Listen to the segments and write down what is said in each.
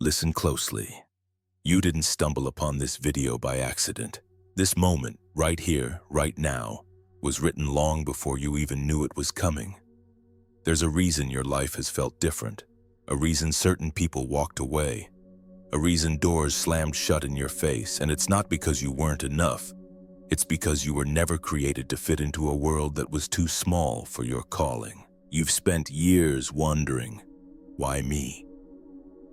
Listen closely. You didn't stumble upon this video by accident. This moment, right here, right now, was written long before you even knew it was coming. There's a reason your life has felt different, a reason certain people walked away, a reason doors slammed shut in your face, and it's not because you weren't enough. It's because you were never created to fit into a world that was too small for your calling. You've spent years wondering, why me?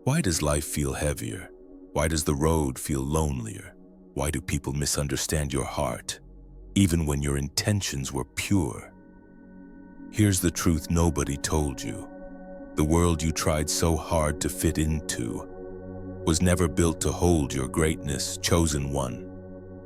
Why does life feel heavier? Why does the road feel lonelier? Why do people misunderstand your heart, even when your intentions were pure? Here's the truth nobody told you. The world you tried so hard to fit into was never built to hold your greatness, chosen one.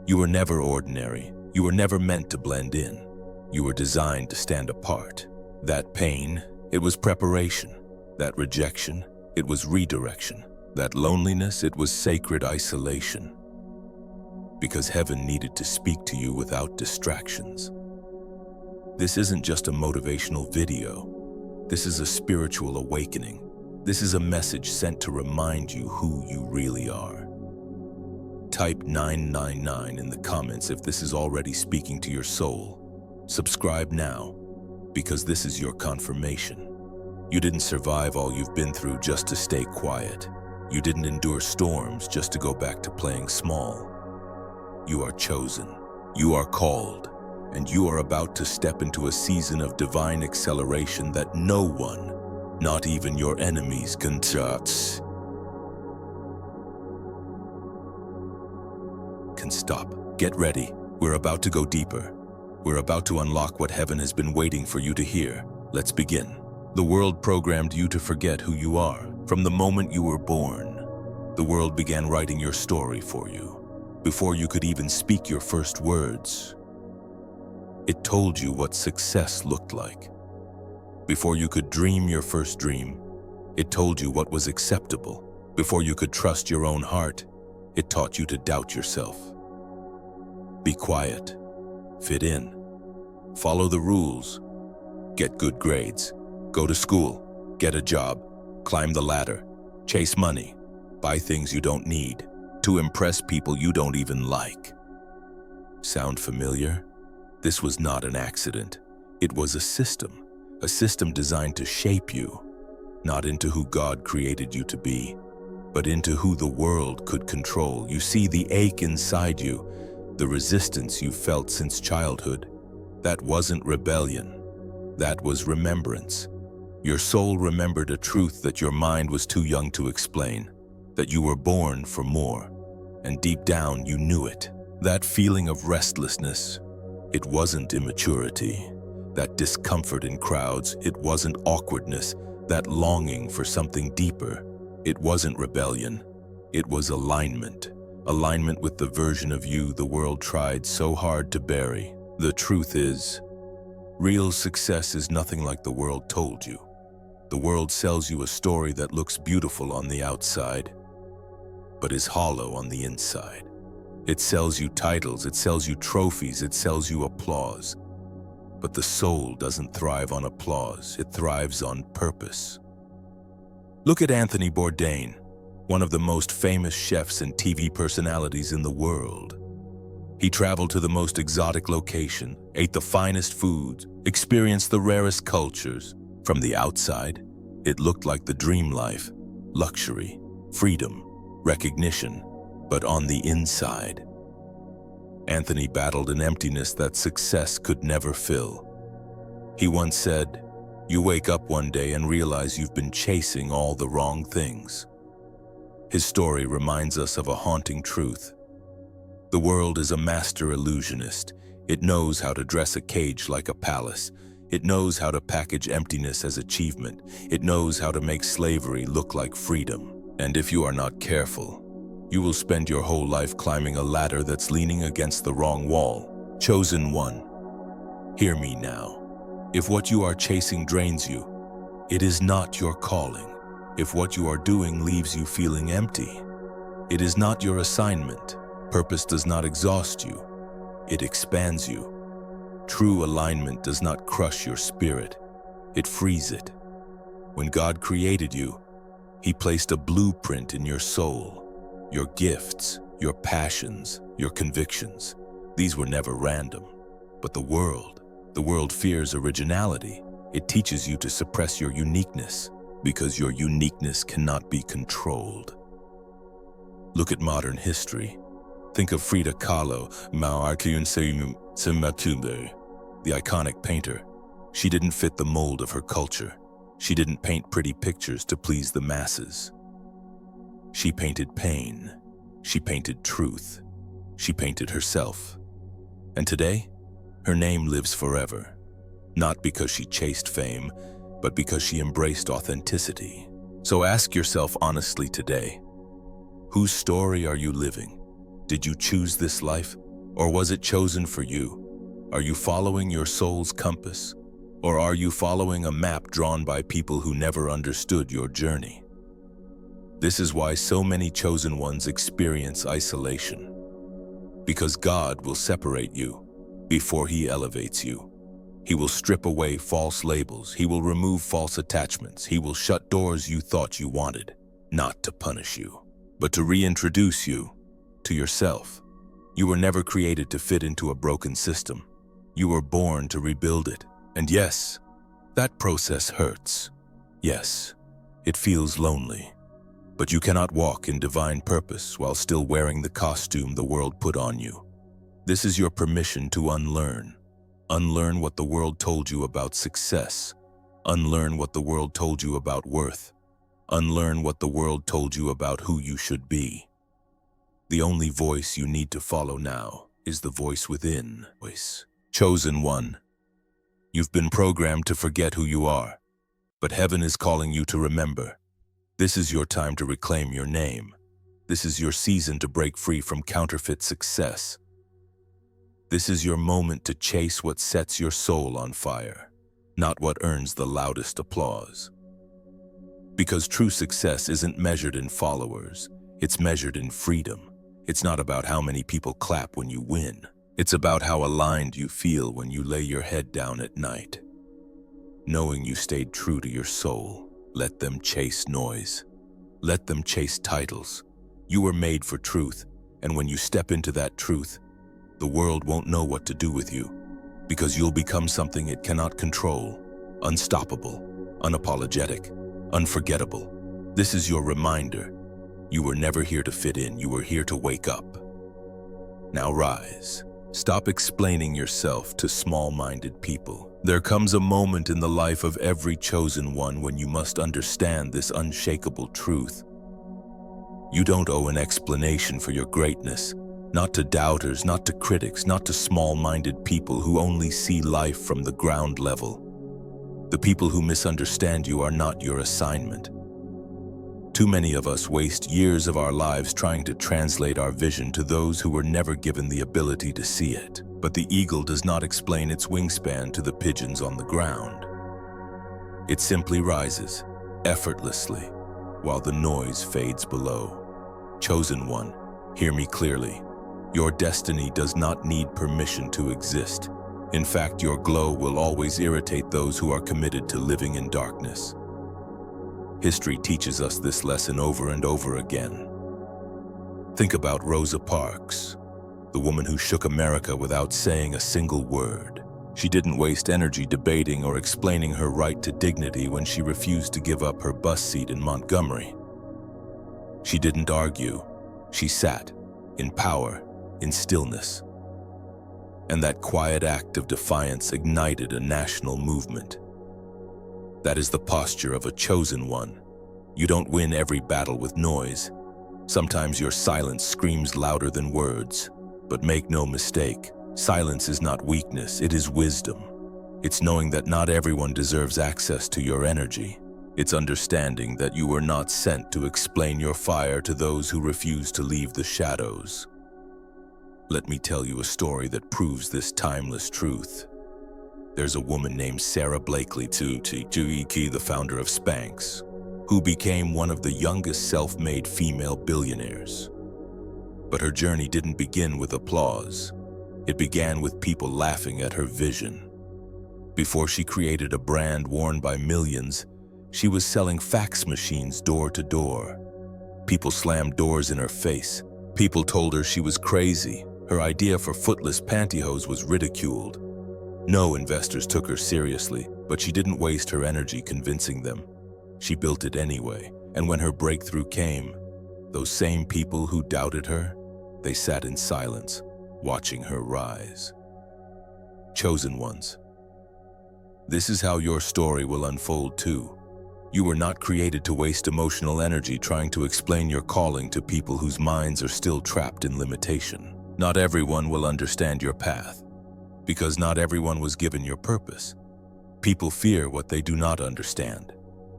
You were never ordinary. You were never meant to blend in. You were designed to stand apart. That pain, it was preparation. That rejection, it was redirection. That loneliness, it was sacred isolation. Because heaven needed to speak to you without distractions. This isn't just a motivational video. This is a spiritual awakening. This is a message sent to remind you who you really are. Type 999 in the comments if this is already speaking to your soul. Subscribe now, because this is your confirmation. You didn't survive all you've been through just to stay quiet. You didn't endure storms just to go back to playing small. You are chosen, you are called, and you are about to step into a season of divine acceleration that no one, not even your enemies, can stop. Get ready. We're about to go deeper. We're about to unlock what heaven has been waiting for you to hear. Let's begin. The world programmed you to forget who you are. From the moment you were born, the world began writing your story for you. Before you could even speak your first words, it told you what success looked like. Before you could dream your first dream, it told you what was acceptable. Before you could trust your own heart, it taught you to doubt yourself. Be quiet, fit in, follow the rules, get good grades, go to school, get a job, climb the ladder, chase money, buy things you don't need, to impress people you don't even like. Sound familiar? This was not an accident. It was a system designed to shape you, not into who God created you to be, but into who the world could control. You see, the ache inside you, the resistance you felt since childhood, that wasn't rebellion. That was remembrance. Your soul remembered a truth that your mind was too young to explain, that you were born for more, and deep down you knew it. That feeling of restlessness, it wasn't immaturity. That discomfort in crowds, it wasn't awkwardness. That longing for something deeper, it wasn't rebellion. It was alignment. Alignment with the version of you the world tried so hard to bury. The truth is, real success is nothing like the world told you. The world sells you a story that looks beautiful on the outside, but is hollow on the inside. It sells you titles, it sells you trophies, it sells you applause. But the soul doesn't thrive on applause, it thrives on purpose. Look at Anthony Bourdain, one of the most famous chefs and TV personalities in the world. He traveled to the most exotic location, ate the finest foods, experienced the rarest cultures. From the outside, it looked like the dream life, luxury, freedom, recognition. But on the inside, Anthony battled an emptiness that success could never fill. He once said, "You wake up one day and realize you've been chasing all the wrong things." His story reminds us of a haunting truth. The world is a master illusionist. It knows how to dress a cage like a palace. It knows how to package emptiness as achievement. It knows how to make slavery look like freedom. And if you are not careful, you will spend your whole life climbing a ladder that's leaning against the wrong wall. Chosen one, hear me now. If what you are chasing drains you, it is not your calling. If what you are doing leaves you feeling empty, it is not your assignment. Purpose does not exhaust you, it expands you. True alignment does not crush your spirit, it frees it. When God created you, He placed a blueprint in your soul, your gifts, your passions, your convictions. These were never random. But the world fears originality. It teaches you to suppress your uniqueness because your uniqueness cannot be controlled. Look at modern history. Think of Frida Kahlo, the iconic painter. She didn't fit the mold of her culture. She didn't paint pretty pictures to please the masses. She painted pain. She painted truth. She painted herself. And today, her name lives forever. Not because she chased fame, but because she embraced authenticity. So ask yourself honestly today, whose story are you living? Did you choose this life, or was it chosen for you? Are you following your soul's compass, or are you following a map drawn by people who never understood your journey? This is why so many chosen ones experience isolation. Because God will separate you before He elevates you. He will strip away false labels. He will remove false attachments. He will shut doors you thought you wanted, not to punish you, but to reintroduce you to yourself. You were never created to fit into a broken system. You were born to rebuild it. And yes, that process hurts. Yes, it feels lonely. But you cannot walk in divine purpose while still wearing the costume the world put on you. This is your permission to unlearn. Unlearn what the world told you about success. Unlearn what the world told you about worth. Unlearn what the world told you about who you should be. The only voice you need to follow now is the voice within. Chosen one. You've been programmed to forget who you are, but heaven is calling you to remember. This is your time to reclaim your name. This is your season to break free from counterfeit success. This is your moment to chase what sets your soul on fire, not what earns the loudest applause. Because true success isn't measured in followers, it's measured in freedom. It's not about how many people clap when you win. It's about how aligned you feel when you lay your head down at night. Knowing you stayed true to your soul. Let them chase noise. Let them chase titles. You were made for truth, and when you step into that truth, the world won't know what to do with you, because you'll become something it cannot control. Unstoppable, unapologetic, unforgettable. This is your reminder. You were never here to fit in, you were here to wake up. Now rise. Stop explaining yourself to small-minded people. There comes a moment in the life of every chosen one when you must understand this unshakable truth. You don't owe an explanation for your greatness, not to doubters, not to critics, not to small-minded people who only see life from the ground level. The people who misunderstand you are not your assignment. Too many of us waste years of our lives trying to translate our vision to those who were never given the ability to see it. But the eagle does not explain its wingspan to the pigeons on the ground. It simply rises, effortlessly, while the noise fades below. Chosen one, hear me clearly. Your destiny does not need permission to exist. In fact, your glow will always irritate those who are committed to living in darkness. History teaches us this lesson over and over again. Think about Rosa Parks, the woman who shook America without saying a single word. She didn't waste energy debating or explaining her right to dignity when she refused to give up her bus seat in Montgomery. She didn't argue. She sat, in power, in stillness. And that quiet act of defiance ignited a national movement. That is the posture of a chosen one. You don't win every battle with noise. Sometimes your silence screams louder than words. But make no mistake, silence is not weakness, it is wisdom. It's knowing that not everyone deserves access to your energy. It's understanding that you were not sent to explain your fire to those who refuse to leave the shadows. Let me tell you a story that proves this timeless truth. There's a woman named Sarah Blakely, the founder of Spanx, who became one of the youngest self-made female billionaires. But her journey didn't begin with applause. It began with people laughing at her vision. Before she created a brand worn by millions, She was selling fax machines door to door. People slammed doors in her face. People told her she was crazy. Her idea for footless pantyhose was ridiculed. No investors took her seriously, but she didn't waste her energy convincing them. She built it anyway, and when her breakthrough came, those same people who doubted her, they sat in silence, watching her rise. Chosen ones. This is how your story will unfold too. You were not created to waste emotional energy trying to explain your calling to people whose minds are still trapped in limitation. Not everyone will understand your path, because not everyone was given your purpose. People fear what they do not understand.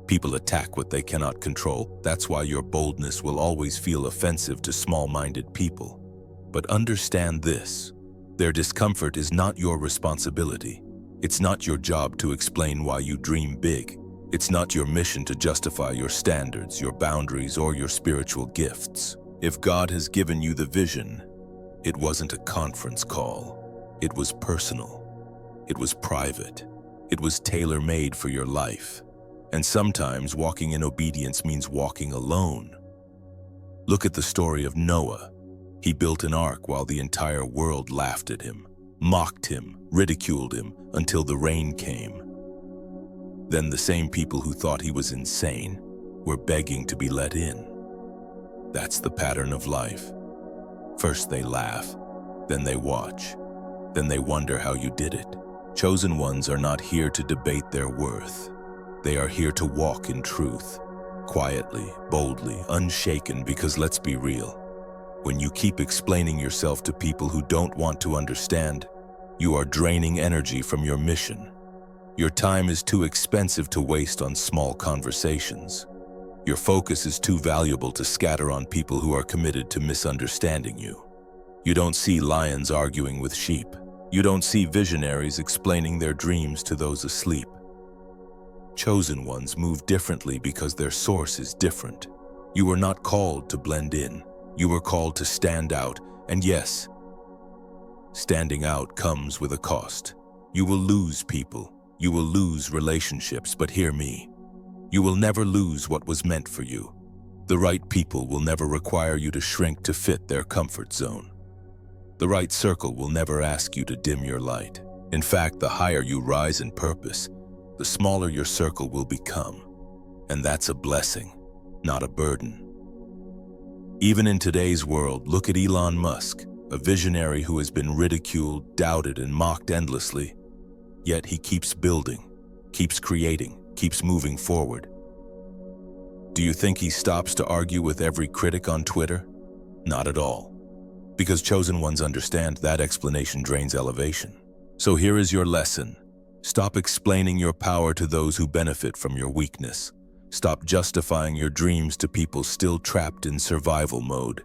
People attack what they cannot control. That's why your boldness will always feel offensive to small-minded people. But understand this: their discomfort is not your responsibility. It's not your job to explain why you dream big. It's not your mission to justify your standards, your boundaries, or your spiritual gifts. If God has given you the vision, it wasn't a conference call. It was personal. It was private. It was tailor-made for your life. And sometimes walking in obedience means walking alone. Look at the story of Noah. He built an ark while the entire world laughed at him, mocked him, ridiculed him, until the rain came. Then the same people who thought he was insane were begging to be let in. That's the pattern of life. First they laugh, then they watch, then they wonder how you did it. Chosen ones are not here to debate their worth. They are here to walk in truth, quietly, boldly, unshaken, because let's be real. When you keep explaining yourself to people who don't want to understand, you are draining energy from your mission. Your time is too expensive to waste on small conversations. Your focus is too valuable to scatter on people who are committed to misunderstanding you. You don't see lions arguing with sheep. You don't see visionaries explaining their dreams to those asleep. Chosen ones move differently because their source is different. You were not called to blend in. You were called to stand out. And yes, standing out comes with a cost. You will lose people. You will lose relationships, but hear me. You will never lose what was meant for you. The right people will never require you to shrink to fit their comfort zone. The right circle will never ask you to dim your light. In fact, the higher you rise in purpose, the smaller your circle will become. And that's a blessing, not a burden. Even in today's world, look at Elon Musk, a visionary who has been ridiculed, doubted, and mocked endlessly. Yet he keeps building, keeps creating, keeps moving forward. Do you think he stops to argue with every critic on Twitter? Not at all. Because chosen ones understand that explanation drains elevation. So here is your lesson. Stop explaining your power to those who benefit from your weakness. Stop justifying your dreams to people still trapped in survival mode.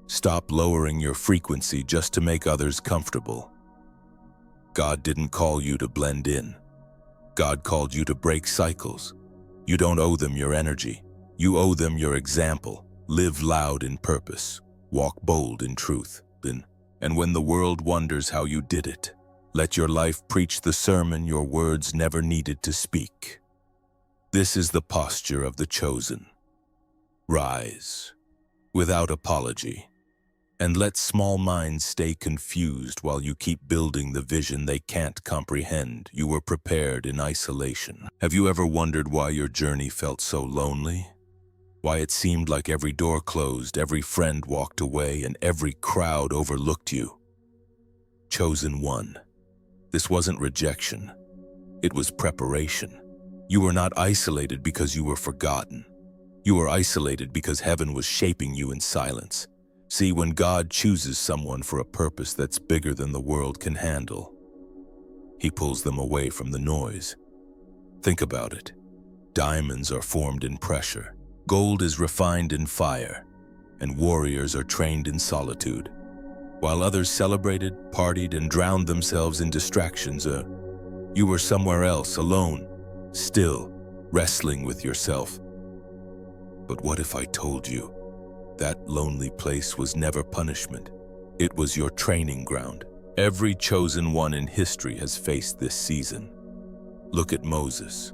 Stop lowering your frequency just to make others comfortable. God didn't call you to blend in. God called you to break cycles. You don't owe them your energy. You owe them your example. Live loud in purpose. Walk bold in truth. And when the world wonders how you did it, let your life preach the sermon your words never needed to speak. This is the posture of the chosen. Rise, without apology, and let small minds stay confused while you keep building the vision they can't comprehend. You were prepared in isolation. Have you ever wondered why your journey felt so lonely? Why it seemed like every door closed, every friend walked away, and every crowd overlooked you? Chosen one. This wasn't rejection. It was preparation. You were not isolated because you were forgotten. You were isolated because heaven was shaping you in silence. See, when God chooses someone for a purpose that's bigger than the world can handle, He pulls them away from the noise. Think about it. Diamonds are formed in pressure. Gold is refined in fire. And warriors are trained in solitude. While others celebrated, partied, and drowned themselves in distractions, you were somewhere else, alone, still, wrestling with yourself. But what if I told you that lonely place was never punishment? It was your training ground. Every chosen one in history has faced this season. Look at Moses.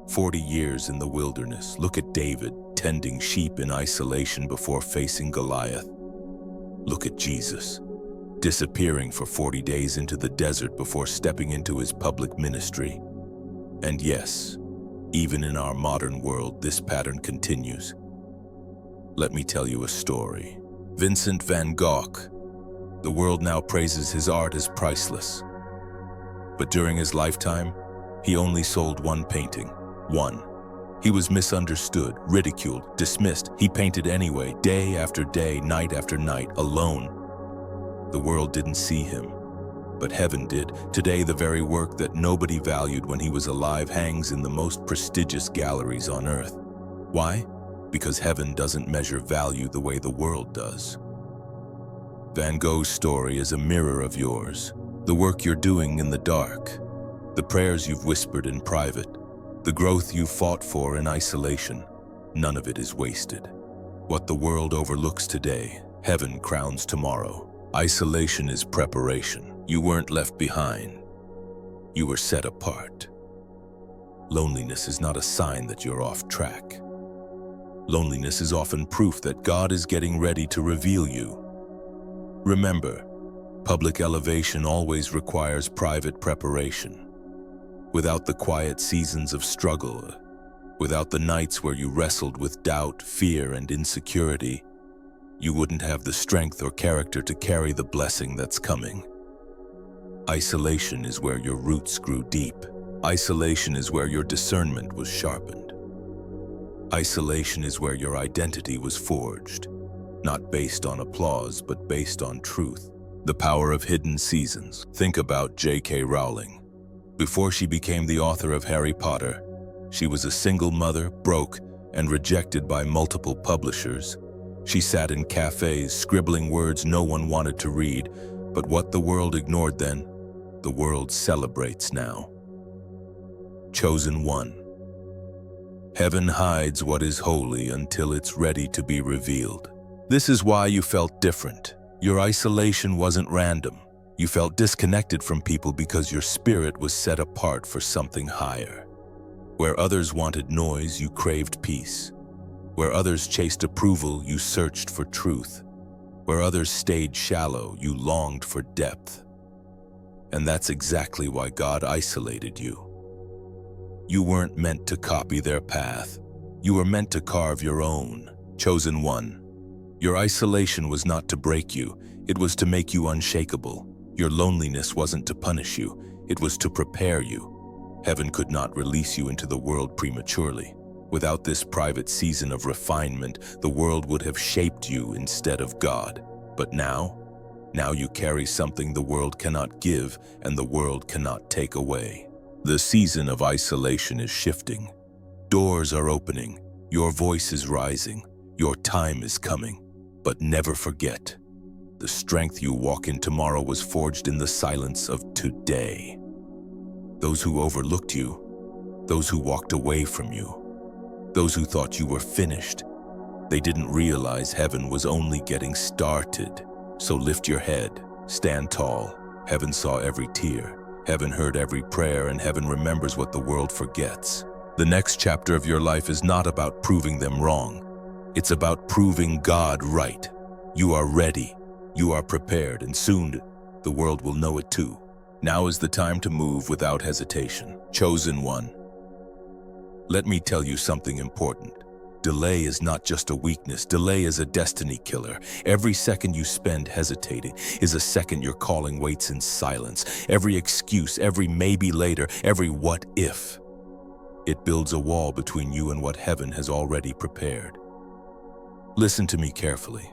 40 years in the wilderness. Look at David tending sheep in isolation before facing Goliath. Look at Jesus disappearing for 40 days into the desert before stepping into his public ministry. And yes, even in our modern world, this pattern continues. Let me tell you a story. Vincent van Gogh. The world now praises his art as priceless. But during his lifetime, he only sold one painting. One. He was misunderstood, ridiculed, dismissed. He painted anyway, day after day, night after night, alone. The world didn't see him, but heaven did. Today, the very work that nobody valued when he was alive hangs in the most prestigious galleries on earth. Why? Because heaven doesn't measure value the way the world does. Van Gogh's story is a mirror of yours. The work you're doing in the dark, the prayers you've whispered in private, the growth you've fought for in isolation, none of it is wasted. What the world overlooks today, heaven crowns tomorrow. Isolation is preparation. You weren't left behind. You were set apart. Loneliness is not a sign that you're off track. Loneliness is often proof that God is getting ready to reveal you. Remember, public elevation always requires private preparation. Without the quiet seasons of struggle, without the nights where you wrestled with doubt, fear, and insecurity, you wouldn't have the strength or character to carry the blessing that's coming. Isolation is where your roots grew deep. Isolation is where your discernment was sharpened. Isolation is where your identity was forged, not based on applause, but based on truth. The power of hidden seasons. Think about J.K. Rowling. Before she became the author of Harry Potter, she was a single mother, broke, and rejected by multiple publishers. She sat in cafes, scribbling words no one wanted to read, but what the world ignored then, the world celebrates now. Chosen one. Heaven hides what is holy until it's ready to be revealed. This is why you felt different. Your isolation wasn't random. You felt disconnected from people because your spirit was set apart for something higher. Where others wanted noise, you craved peace. Where others chased approval, you searched for truth. Where others stayed shallow, you longed for depth. And that's exactly why God isolated you. You weren't meant to copy their path. You were meant to carve your own. Chosen one. Your isolation was not to break you, it was to make you unshakable. Your loneliness wasn't to punish you, it was to prepare you. Heaven could not release you into the world prematurely. Without this private season of refinement, the world would have shaped you instead of God. But now you carry something the world cannot give and the world cannot take away. The season of isolation is shifting. Doors are opening, your voice is rising, your time is coming. But never forget, the strength you walk in tomorrow was forged in the silence of today. Those who overlooked you, those who walked away from you, those who thought you were finished, they didn't realize heaven was only getting started. So lift your head, stand tall. Heaven saw every tear, heaven heard every prayer, and heaven remembers what the world forgets. The next chapter of your life is not about proving them wrong. It's about proving God right. You are ready, you are prepared, and soon the world will know it too. Now is the time to move without hesitation. Chosen one. Let me tell you something important. Delay is not just a weakness. Delay is a destiny killer. Every second you spend hesitating is a second your calling waits in silence. Every excuse, every maybe later, every what if. It builds a wall between you and what heaven has already prepared. Listen to me carefully.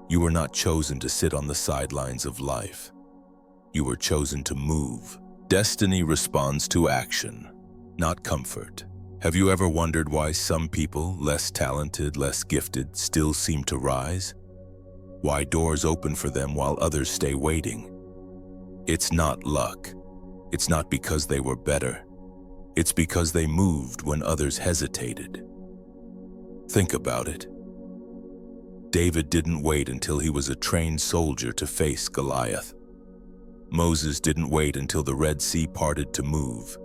You were not chosen to sit on the sidelines of life. You were chosen to move. Destiny responds to action, not comfort. Have you ever wondered why some people, less talented, less gifted, still seem to rise? Why doors open for them while others stay waiting? It's not luck. It's not because they were better. It's because they moved when others hesitated. Think about it. David didn't wait until he was a trained soldier to face Goliath. Moses didn't wait until the Red Sea parted to move.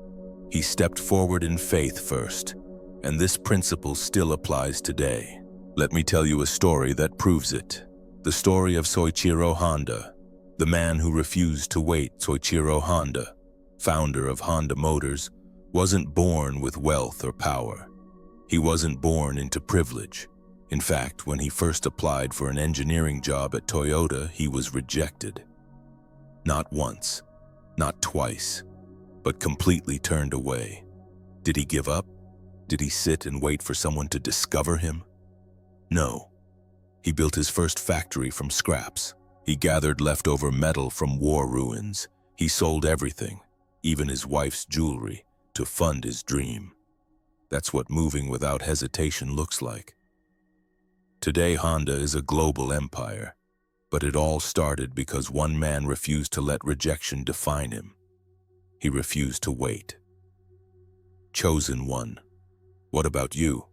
He stepped forward in faith first, and this principle still applies today. Let me tell you a story that proves it. The story of Soichiro Honda, the man who refused to wait. Soichiro Honda, founder of Honda Motors, wasn't born with wealth or power. He wasn't born into privilege. In fact, when he first applied for an engineering job at Toyota, he was rejected. Not once, not twice, but completely turned away. Did he give up? Did he sit and wait for someone to discover him? No. He built his first factory from scraps. He gathered leftover metal from war ruins. He sold everything, even his wife's jewelry, to fund his dream. That's what moving without hesitation looks like. Today, Honda is a global empire, but it all started because one man refused to let rejection define him. He refused to wait. Chosen one. What about you?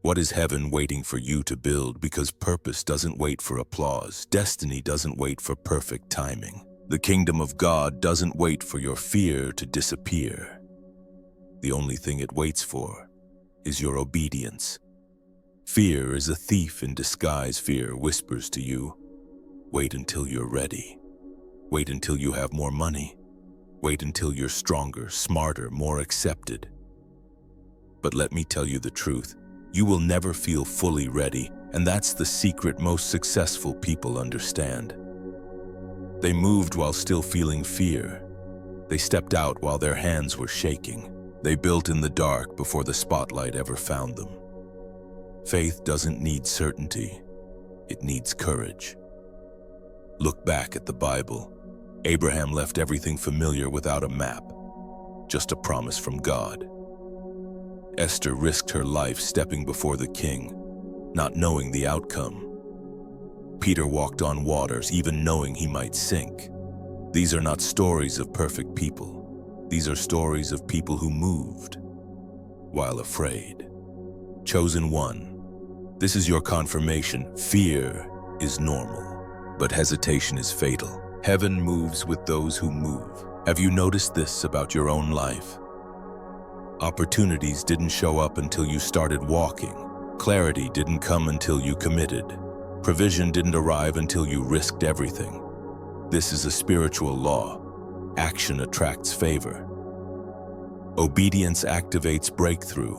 What is heaven waiting for you to build? Because purpose doesn't wait for applause. Destiny doesn't wait for perfect timing. The kingdom of God doesn't wait for your fear to disappear. The only thing it waits for is your obedience. Fear is a thief in disguise. Fear whispers to you, wait until you're ready. Wait until you have more money. Wait until you're stronger, smarter, more accepted. But let me tell you the truth. You will never feel fully ready, and that's the secret most successful people understand. They moved while still feeling fear. They stepped out while their hands were shaking. They built in the dark before the spotlight ever found them. Faith doesn't need certainty. It needs courage. Look back at the Bible. Abraham left everything familiar without a map, just a promise from God. Esther risked her life stepping before the king, not knowing the outcome. Peter walked on waters, even knowing he might sink. These are not stories of perfect people. These are stories of people who moved while afraid. Chosen one. This is your confirmation. Fear is normal, but hesitation is fatal. Heaven moves with those who move. Have you noticed this about your own life? Opportunities didn't show up until you started walking. Clarity didn't come until you committed. Provision didn't arrive until you risked everything. This is a spiritual law. Action attracts favor. Obedience activates breakthrough.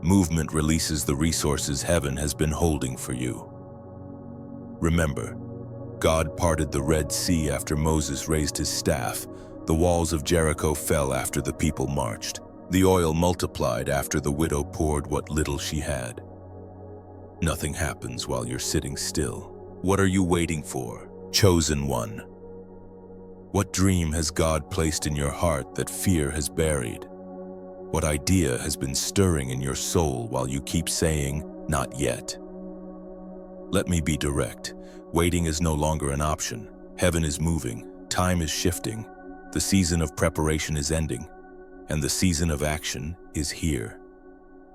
Movement releases the resources heaven has been holding for you. Remember, God parted the Red Sea after Moses raised his staff. The walls of Jericho fell after the people marched. The oil multiplied after the widow poured what little she had. Nothing happens while you're sitting still. What are you waiting for, chosen one? What dream has God placed in your heart that fear has buried? What idea has been stirring in your soul while you keep saying, not yet? Let me be direct. Waiting is no longer an option. Heaven is moving. Time is shifting. The season of preparation is ending. And the season of action is here.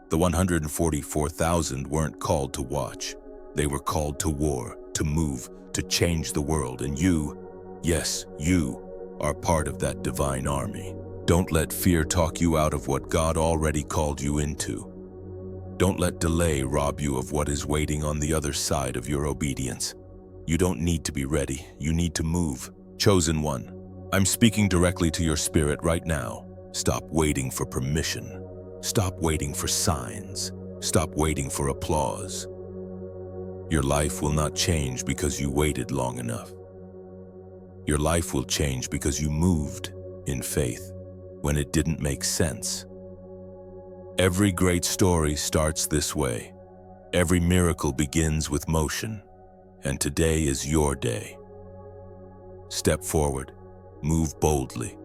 The 144,000 weren't called to watch. They were called to war, to move, to change the world. And you, yes, you, are part of that divine army. Don't let fear talk you out of what God already called you into. Don't let delay rob you of what is waiting on the other side of your obedience. You don't need to be ready. You need to move. Chosen one, I'm speaking directly to your spirit right now. Stop waiting for permission. Stop waiting for signs. Stop waiting for applause. Your life will not change because you waited long enough. Your life will change because you moved in faith when it didn't make sense. Every great story starts this way. Every miracle begins with motion, and today is your day. Step forward, move boldly,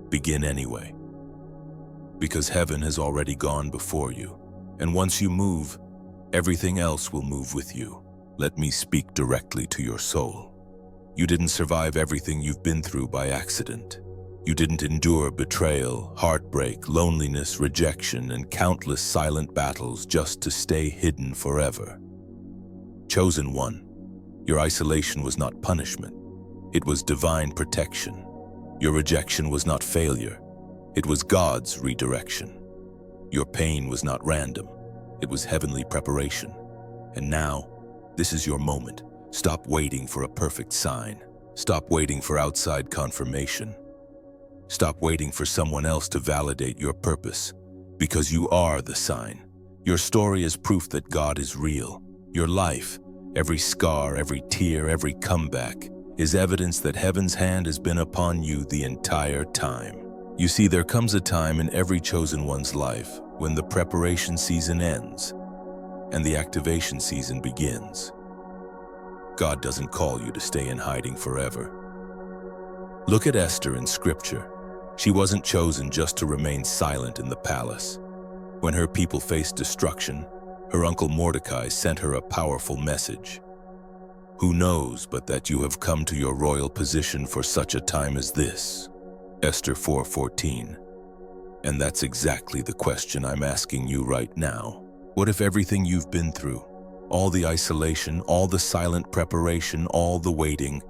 begin anyway. Because heaven has already gone before you, and once you move, everything else will move with you. Let me speak directly to your soul. You didn't survive everything you've been through by accident. You didn't endure betrayal, heartbreak, loneliness, rejection, and countless silent battles just to stay hidden forever. Chosen one, your isolation was not punishment. It was divine protection. Your rejection was not failure. It was God's redirection. Your pain was not random. It was heavenly preparation. And now, this is your moment. Stop waiting for a perfect sign. Stop waiting for outside confirmation. Stop waiting for someone else to validate your purpose, because you are the sign. Your story is proof that God is real. Your life, every scar, every tear, every comeback, is evidence that heaven's hand has been upon you the entire time. You see, there comes a time in every chosen one's life when the preparation season ends and the activation season begins. God doesn't call you to stay in hiding forever. Look at Esther in Scripture. She wasn't chosen just to remain silent in the palace. When her people faced destruction, her uncle Mordecai sent her a powerful message. Who knows but that you have come to your royal position for such a time as this? Esther 4:14. And that's exactly the question I'm asking you right now. What if everything you've been through, all the isolation, all the silent preparation, all the waiting,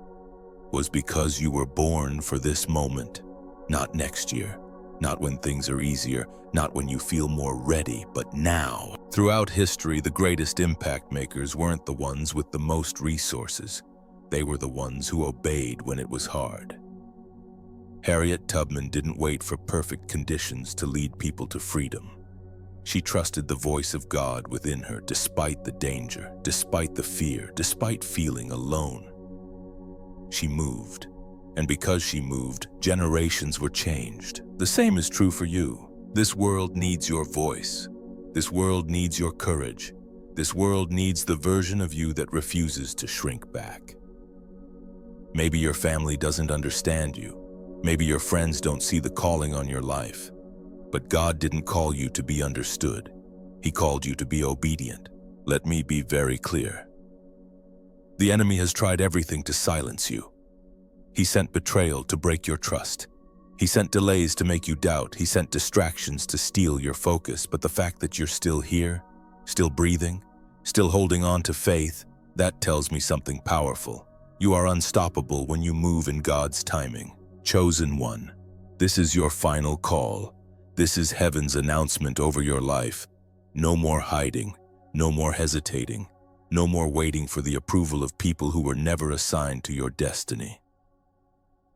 was because you were born for this moment? Not next year, not when things are easier, not when you feel more ready, but now. Throughout history, the greatest impact makers weren't the ones with the most resources. They were the ones who obeyed when it was hard. Harriet Tubman didn't wait for perfect conditions to lead people to freedom. She trusted the voice of God within her despite the danger, despite the fear, despite feeling alone. She moved. And because she moved, generations were changed. The same is true for you. This world needs your voice. This world needs your courage. This world needs the version of you that refuses to shrink back. Maybe your family doesn't understand you. Maybe your friends don't see the calling on your life. But God didn't call you to be understood. He called you to be obedient. Let me be very clear. The enemy has tried everything to silence you. He sent betrayal to break your trust. He sent delays to make you doubt. He sent distractions to steal your focus. But the fact that you're still here, still breathing, still holding on to faith, that tells me something powerful. You are unstoppable when you move in God's timing. Chosen one, this is your final call. This is heaven's announcement over your life. No more hiding, no more hesitating, no more waiting for the approval of people who were never assigned to your destiny.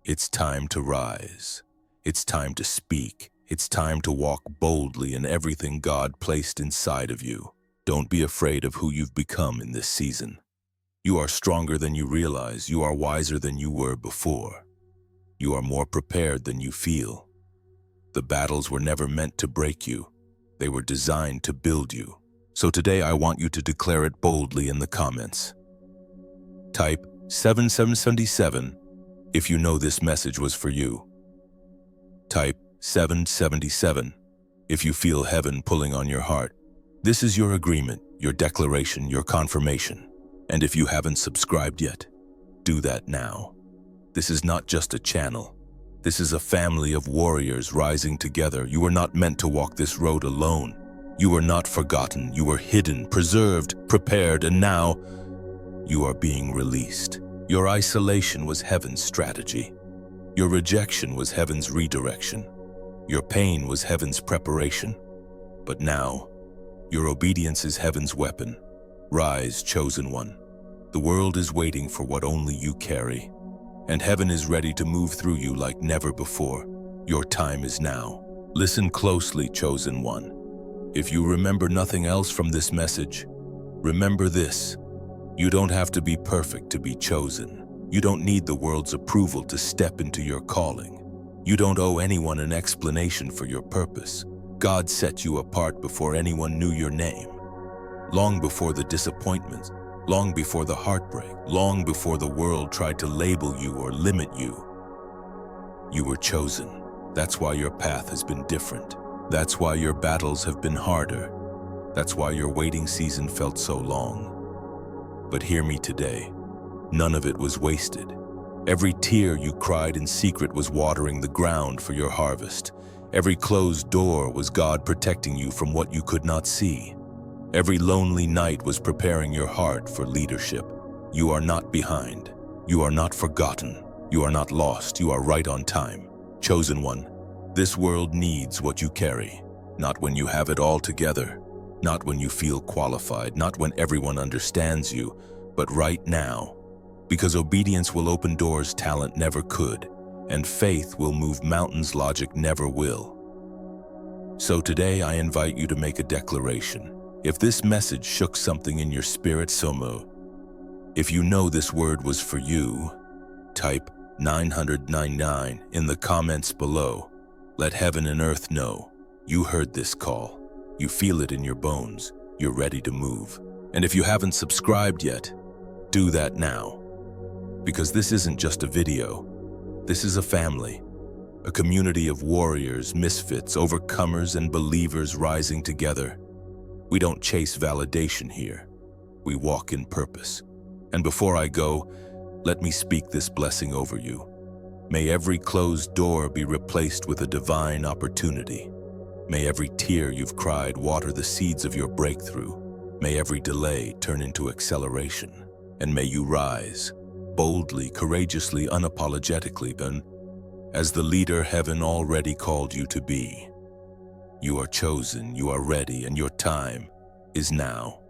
It's time to rise. It's time to speak. It's time to walk boldly in everything God placed inside of you. Don't be afraid of who you've become in this season. You are stronger than you realize. You are wiser than you were before. You are more prepared than you feel. The battles were never meant to break you. They were designed to build you. So today I want you to declare it boldly in the comments. Type 7777 if you know this message was for you. Type 777 if you feel heaven pulling on your heart. This is your agreement, your declaration, your confirmation. And if you haven't subscribed yet, do that now. This is not just a channel. This is a family of warriors rising together. You are not meant to walk this road alone. You were not forgotten. You were hidden, preserved, prepared, and now you are being released. Your isolation was heaven's strategy. Your rejection was heaven's redirection. Your pain was heaven's preparation. But now, your obedience is heaven's weapon. Rise, chosen one. The world is waiting for what only you carry. And heaven is ready to move through you like never before. Your time is now. Listen closely, chosen one. If you remember nothing else from this message, remember this. You don't have to be perfect to be chosen. You don't need the world's approval to step into your calling. You don't owe anyone an explanation for your purpose. God set you apart before anyone knew your name. Long before the disappointments, long before the heartbreak, long before the world tried to label you or limit you. You were chosen. That's why your path has been different. That's why your battles have been harder. That's why your waiting season felt so long. But hear me today. None of it was wasted. Every tear you cried in secret was watering the ground for your harvest. Every closed door was God protecting you from what you could not see. Every lonely night was preparing your heart for leadership. You are not behind. You are not forgotten. You are not lost. You are right on time. Chosen one, This world needs what you carry, not when you have it all together, not when you feel qualified, not when everyone understands you, but right now. Because obedience will open doors talent never could, and faith will move mountains logic never will. So today I invite you to make a declaration. If this message shook something in your spirit, Somo, if you know this word was for you, type 999 in the comments below. Let heaven and earth know you heard this call. You feel it in your bones. You're ready to move. And if you haven't subscribed yet, do that now. Because this isn't just a video. This is a family, a community of warriors, misfits, overcomers, and believers rising together. We don't chase validation here. We walk in purpose. And before I go, let me speak this blessing over you. May every closed door be replaced with a divine opportunity. May every tear you've cried water the seeds of your breakthrough. May every delay turn into acceleration. And may you rise, boldly, courageously, unapologetically, as the leader heaven already called you to be. You are chosen, you are ready, and your time is now.